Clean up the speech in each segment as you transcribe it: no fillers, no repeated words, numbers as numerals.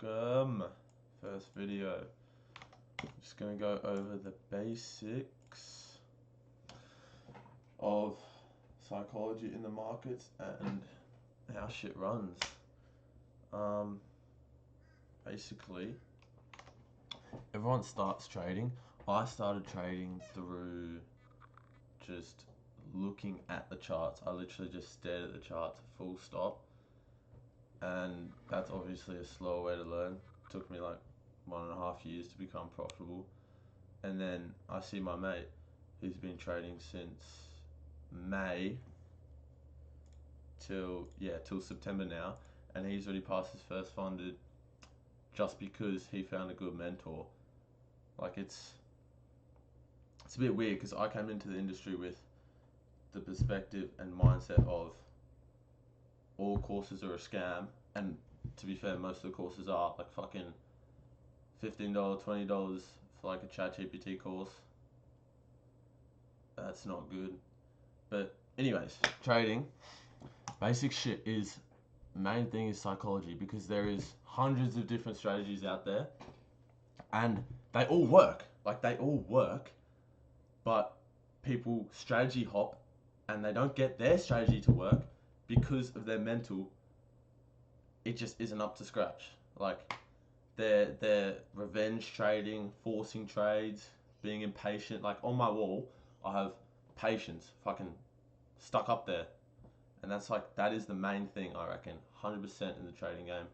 welcome. First video. Just gonna go over the basics of psychology in the markets and how shit runs. Basically, everyone starts trading. I started trading through just looking at the charts. I literally just stared at the charts full stop. And that's obviously a slower way to learn. It took me like 1.5 years to become profitable. And then I see my mate who's been trading since May till September now, and he's already passed his first funded just because he found a good mentor. Like it's a bit weird because I came into the industry with the perspective and mindset of all courses are a scam, and to be fair, most of the courses are like fucking $15, $20 for like a ChatGPT course. That's not good. But anyways, trading, basic shit is, main thing is psychology, because there is hundreds of different strategies out there and they all work. Like they all work, but people strategy hop and they don't get their strategy to work because of their mental. It just isn't up to scratch. Like they're revenge trading, forcing trades, being impatient. Like on my wall, I have patience fucking stuck up there, and that is the main thing, I reckon, 100% in the trading game,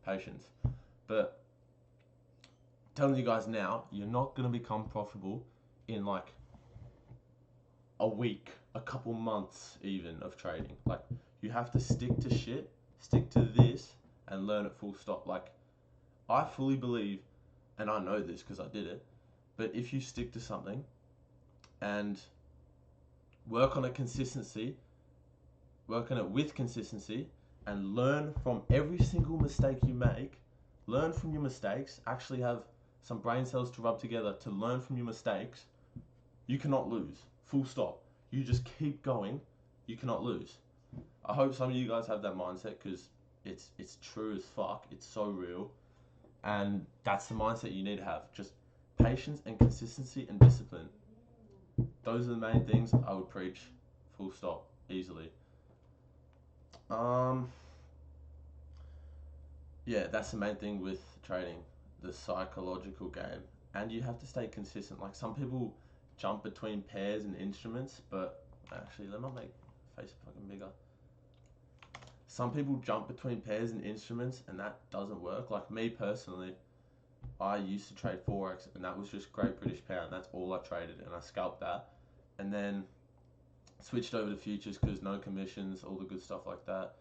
patience. But I'm telling you guys now, you're not gonna become profitable in like a week, a couple months even of trading. Like you have to stick to shit, stick to this, and learn it full stop. Like I fully believe, and I know this because I did it, but if you stick to something and work on it with consistency, and learn from every single mistake you make, learn from your mistakes, actually have some brain cells to rub together to learn from your mistakes, you cannot lose. Full stop. You just keep going, you cannot lose. I hope some of you guys have that mindset because it's true as fuck. It's so real. And that's the mindset you need to have. Just patience and consistency and discipline. Those are the main things I would preach. Full stop. Easily. Yeah, that's the main thing with trading. The psychological game. And you have to stay consistent. Like some people jump between pairs and instruments, but actually, let me make face fucking bigger. Some people jump between pairs and instruments, and that doesn't work. Like me personally, I used to trade Forex, and that was just Great British Pound. That's all I traded, and I scalped that. And then switched over to futures because no commissions, all the good stuff like that.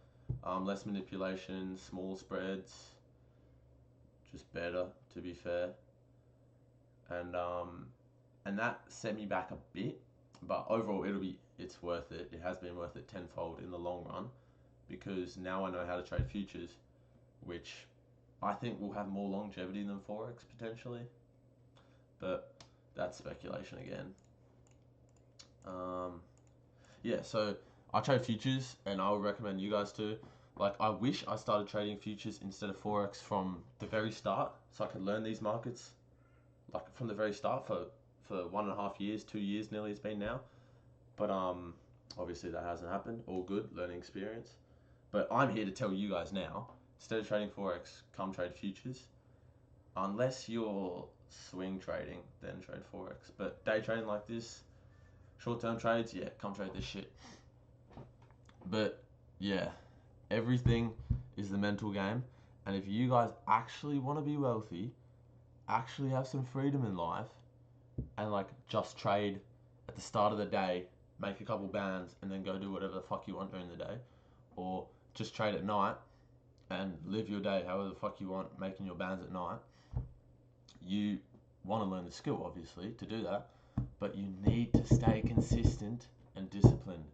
Less manipulation, small spreads, just better, to be fair. And that set me back a bit, but overall it's worth it. It has been worth it tenfold in the long run, because now I know how to trade futures, which I think will have more longevity than Forex potentially, but that's speculation again. Yeah, so I trade futures, and I would recommend you guys too. Like I wish I started trading futures instead of Forex from the very start, so I could learn these markets like from the very start for 1.5 years, 2 years nearly it's been now. But obviously that hasn't happened. All good, learning experience. But I'm here to tell you guys now, instead of trading Forex, come trade futures. Unless you're swing trading, then trade Forex. But day trading like this, short-term trades, yeah, come trade this shit. But yeah, everything is the mental game. And if you guys actually want to be wealthy, actually have some freedom in life, and like just trade at the start of the day, make a couple bands, and then go do whatever the fuck you want during the day, or just trade at night and live your day however the fuck you want, making your bands at night. You want to learn the skill, obviously, to do that, but you need to stay consistent and disciplined.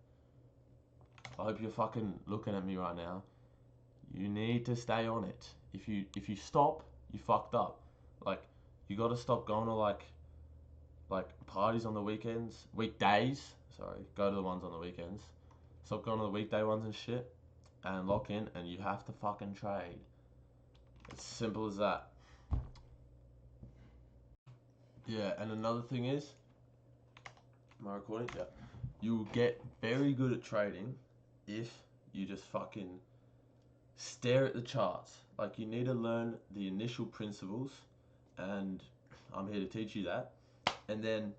I hope you're fucking looking at me right now. You need to stay on it. If you stop, you fucked up. Like you got to stop going to like parties on the weekdays. Sorry, go to the ones on the weekends. Stop going to the weekday ones and shit, and lock in. And you have to fucking trade. It's simple as that. Yeah, and another thing is, am I recording? Yeah. You'll get very good at trading if you just fucking stare at the charts. Like, you need to learn the initial principles, and I'm here to teach you that. And then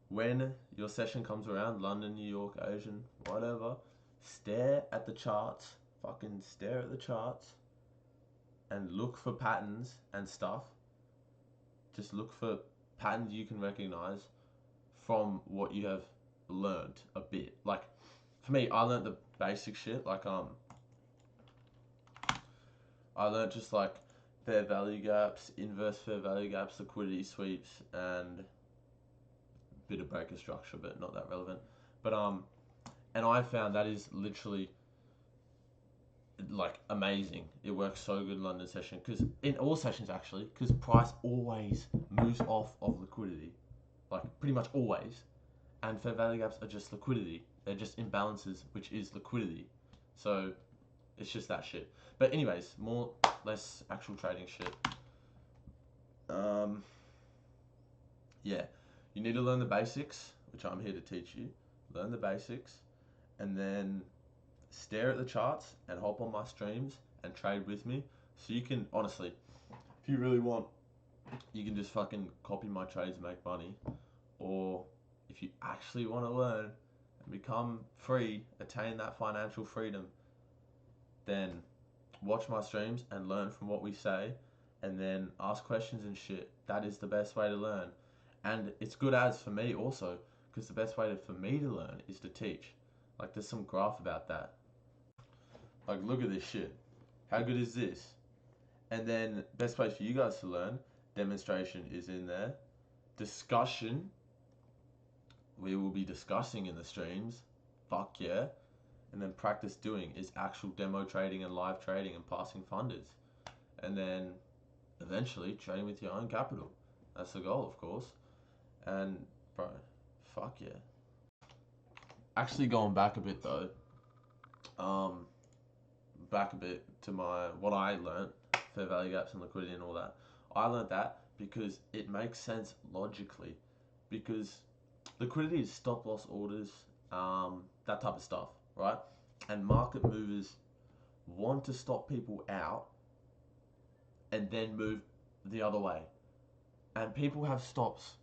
when your session comes around, London, New York, Asian, whatever, stare at the charts, fucking stare at the charts, and look for patterns and stuff. Just look for patterns you can recognize from what you have learned a bit. Like, for me, I learned the basic shit. Like, I learned just like fair value gaps, inverse fair value gaps, liquidity sweeps, and a bit of breaker structure, but not that relevant. But and I found that is literally like amazing. It works so good in London session, because in all sessions actually, because price always moves off of liquidity, like pretty much always, and fair value gaps are just liquidity. They're just imbalances, which is liquidity. So it's just that shit. But anyways, less actual trading shit. Yeah, you need to learn the basics, which I'm here to teach you. Learn the basics, and then stare at the charts and hop on my streams and trade with me. So you can, honestly, if you really want, you can just fucking copy my trades and make money. Or if you actually want to learn and become free, attain that financial freedom, then watch my streams and learn from what we say, and then ask questions and shit. That is the best way to learn. And it's good as for me also, because the best way for me to learn is to teach. Like, there's some graph about that. Like, look at this shit. How good is this? And then best place for you guys to learn, demonstration is in there. Discussion, we will be discussing in the streams. Fuck yeah. And then practice doing is actual demo trading and live trading and passing funders. And then eventually trading with your own capital. That's the goal, of course. And bro, fuck yeah. Actually, going back a bit though, back a bit to what I learned, fair value gaps and liquidity and all that. I learned that because it makes sense logically, because liquidity is stop loss orders, that type of stuff, right? And market movers want to stop people out and then move the other way. And people have stops.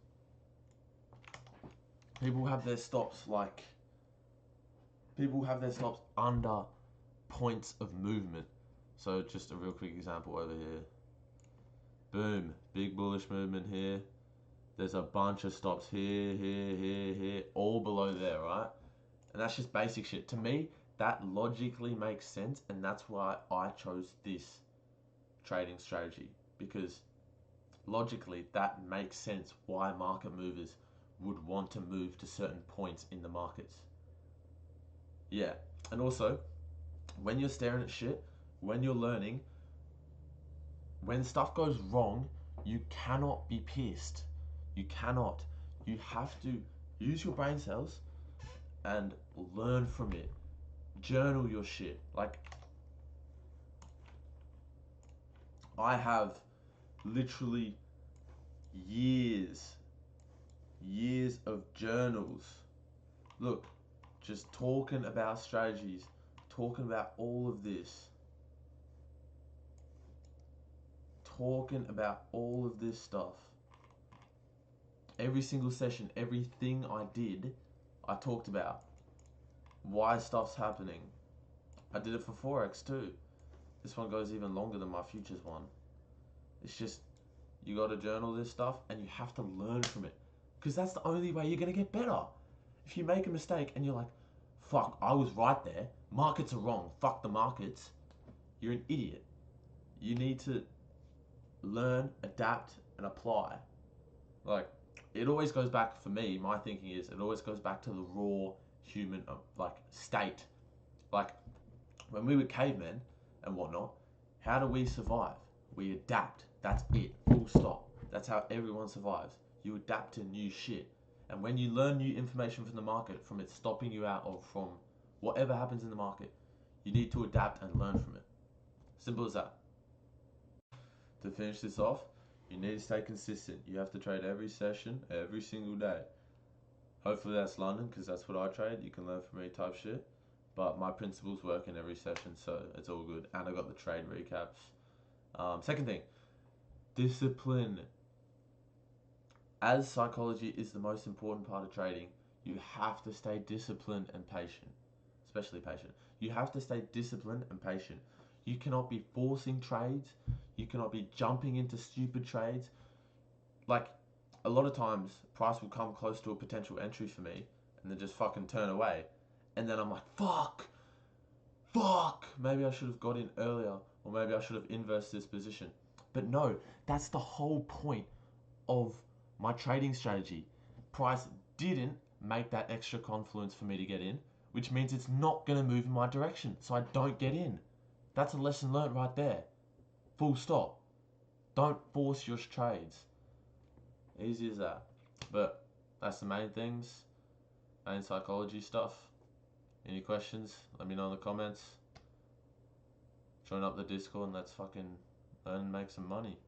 People have their stops under points of movement. So just a real quick example over here. Boom, big bullish movement here. There's a bunch of stops here, all below there, right? And that's just basic shit. To me, that logically makes sense, and that's why I chose this trading strategy, because logically that makes sense why market movers would want to move to certain points in the markets. Yeah, and also, when you're staring at shit, when you're learning, when stuff goes wrong, you cannot be pissed. You cannot. You have to use your brain cells and learn from it. Journal your shit. Like, I have literally years of journals. Look, just talking about strategies, talking about all of this. Talking about all of this stuff. Every single session, everything I did, I talked about why stuff's happening. I did it for Forex too. This one goes even longer than my futures one. It's just, you gotta journal this stuff and you have to learn from it. Because that's the only way you're gonna get better. If you make a mistake and you're like, fuck, I was right there, markets are wrong, fuck the markets, you're an idiot. You need to learn, adapt, and apply. Like, it always goes back, for me, my thinking is, it always goes back to the raw human, state. Like, when we were cavemen and whatnot, how do we survive? We adapt. That's it. Full stop. That's how everyone survives. You adapt to new shit. And when you learn new information from the market, from it stopping you out, or from whatever happens in the market, you need to adapt and learn from it. Simple as that. to finish this off, you need to stay consistent. You have to trade every session, every single day. Hopefully that's London, because that's what I trade. You can learn from me type shit. But my principles work in every session, so it's all good. And I got the trade recaps. Second thing, discipline. As psychology is the most important part of trading, you have to stay disciplined and patient. Especially patient. You have to stay disciplined and patient. You cannot be forcing trades. You cannot be jumping into stupid trades. Like, a lot of times, price will come close to a potential entry for me and then just fucking turn away. And then I'm like, fuck, maybe I should have got in earlier, or maybe I should have inversed this position. But no, that's the whole point of my trading strategy. Price didn't make that extra confluence for me to get in, which means it's not going to move in my direction, so I don't get in. That's a lesson learned right there. Full stop. Don't force your trades. Easy as that. But that's the main things, main psychology stuff. Any questions? Let me know in the comments. Join up the Discord and let's fucking learn and make some money.